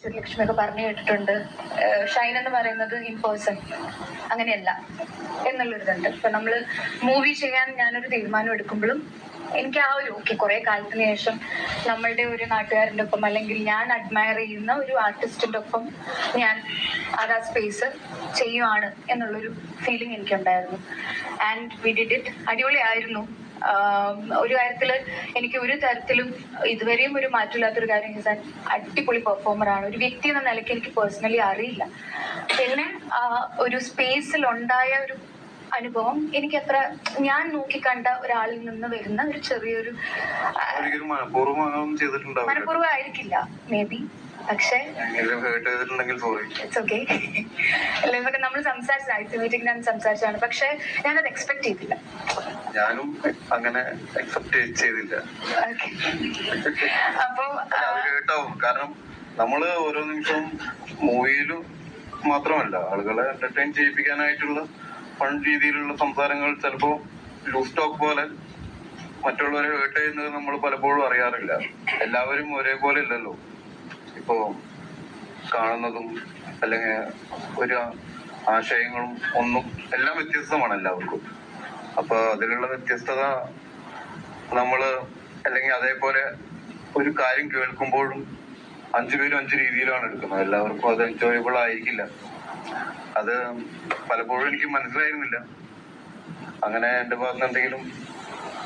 ലക്ഷ്മിയൊക്കെ പറഞ്ഞു കേട്ടിട്ടുണ്ട്, ഷൈൻ എന്ന് പറയുന്നത് ഇൻ പേഴ്സൺ അങ്ങനെയല്ല എന്നുള്ളൊരിതുണ്ട്. ഇപ്പൊ നമ്മള് മൂവി ചെയ്യാൻ ഞാനൊരു തീരുമാനം എടുക്കുമ്പോഴും എനിക്ക് ആ ഒരു കുറെ കാലത്തിന് ശേഷം നമ്മളുടെ ഒരു നാട്ടുകാരൻ്റെ ഒപ്പം അല്ലെങ്കിൽ ഞാൻ അഡ്മയർ ചെയ്യുന്ന ഒരു ആർട്ടിസ്റ്റിന്റെ ഒപ്പം ഞാൻ അത് ആ സ്പേസ് ചെയ്യുവാണ് എന്നുള്ളൊരു ഫീലിംഗ് എനിക്കുണ്ടായിരുന്നു. And we did it. അടിപൊളിയായിരുന്നു. ഒരു കാര്യത്തില് എനിക്ക് ഒരു തരത്തിലും ഇതുവരെയും ഒരു മാറ്റമില്ലാത്തൊരു കാര്യം ചെയ്താൽ അടിപൊളി പെർഫോമറാണ്. ഒരു വ്യക്തി എന്ന നിലയ്ക്ക് എനിക്ക് പേഴ്സണലി അറിയില്ല. പിന്നെ ഒരു സ്പേസിൽ ഉണ്ടായ ഒരു അനുഭവം എനിക്കത്ര ഞാൻ നോക്കിക്കണ്ട ഒരാളിൽ നിന്ന് വരുന്ന ഒരു ചെറിയൊരു മനഃപൂർവ്വമായിരിക്കില്ല മേ ബി, പക്ഷേ ഇറ്റ്സ് ഓക്കെ. ഇതൊക്കെ നമ്മൾ സംസാരിച്ചതാണ്, പക്ഷെ ഞാനത് എക്സ്പെക്ട് ചെയ്തില്ല. ഞാനും അങ്ങനെ എക്സെപ്റ്റ് ചെയ്തില്ല. അപ്പൊ കേട്ടാവും. കാരണം നമ്മള് ഓരോ നിമിഷവും മൂവിയിലും മാത്രമല്ല, ആളുകളെ എന്റർടൈൻ ചെയ്യിപ്പിക്കാനായിട്ടുള്ള ഫൺ രീതിയിലുള്ള സംസാരങ്ങൾ ചിലപ്പോ ലൂസ് ടോക്ക് പോലെ മറ്റുള്ളവരെ ഹേർട്ട് ചെയ്യുന്നത് നമ്മൾ പലപ്പോഴും അറിയാറില്ല. എല്ലാവരും ഒരേപോലെ ഇല്ലല്ലോ. ഇപ്പോ കാണുന്നതും അല്ലെങ്കിൽ ഒരു ആശയങ്ങളും ഒന്നും എല്ലാം വ്യത്യസ്തമാണ് എല്ലാവർക്കും. അപ്പൊ അതിലുള്ള വ്യത്യസ്തത നമ്മള് അല്ലെങ്കിൽ അതേപോലെ ഒരു കാര്യം കേൾക്കുമ്പോഴും 5 പേരും 5 രീതിയിലാണ് എടുക്കുന്നത്. എല്ലാവർക്കും അത് എൻജോയബിൾ ആയിരിക്കില്ല. അത് പലപ്പോഴും എനിക്ക് മനസ്സിലായിരുന്നില്ല. അങ്ങനെ എന്റെ ഭാഗത്ത് എന്തെങ്കിലും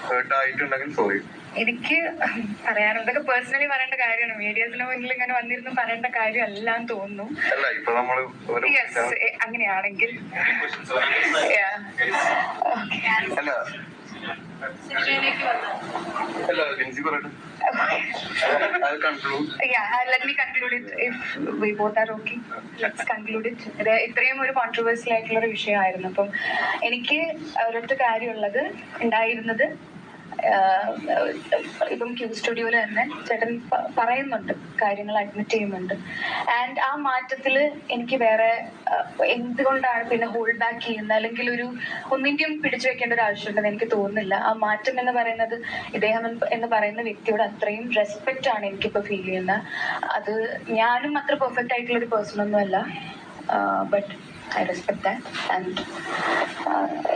ഹേർട്ട് ആയിട്ടുണ്ടെങ്കിൽ സോറി. എനിക്ക് പറയാനുണ്ട്, ഇതൊക്കെ പേഴ്സണലി പറയേണ്ട കാര്യമാണ്. മീഡിയസിന് മുന്നിൽ ഇങ്ങനെ വന്നിരുന്നു പറയേണ്ട കാര്യം അല്ലാന്ന് തോന്നുന്നു. അല്ല, ഇപ്പൊ നമ്മള് അങ്ങനെയാണെങ്കിൽ let me conclude it if we both are okay. Let's conclude it. ഇത്രയും ഒരു കോൺട്രവേഴ്സ്യൽ ആയിട്ടുള്ള ഒരു വിഷയമായിരുന്നു. അപ്പം എനിക്ക് ഒരൊറ്റ കാര്യമുള്ളത് ഉണ്ടായിരുന്നത്, ഇപ്പം ക്യൂ സ്റ്റുഡിയോയിൽ തന്നെ ചേട്ടൻ പറയുന്നുണ്ട്, കാര്യങ്ങൾ അഡ്മിറ്റ് ചെയ്യുന്നുണ്ട്. ആൻഡ് ആ മാറ്റത്തിൽ എനിക്ക് വേറെ എന്തുകൊണ്ടാണ് പിന്നെ ഹോൾഡ് ബാക്ക് ചെയ്യുന്നത്, അല്ലെങ്കിൽ ഒന്നിന്റെയും പിടിച്ചു വെക്കേണ്ട ഒരു ആവശ്യമുണ്ടെന്ന് എനിക്ക് തോന്നുന്നില്ല. ആ മാറ്റം എന്ന് പറയുന്നത് ഇദ്ദേഹം എന്ന് പറയുന്ന വ്യക്തിയോട് അത്രയും റെസ്പെക്റ്റ് ആണ് എനിക്കിപ്പോൾ ഫീൽ ചെയ്യുന്നത്. അത് ഞാനും അത്ര പെർഫെക്റ്റ് ആയിട്ടുള്ള ഒരു പേഴ്സൺ ഒന്നും അല്ല, but I respect that. And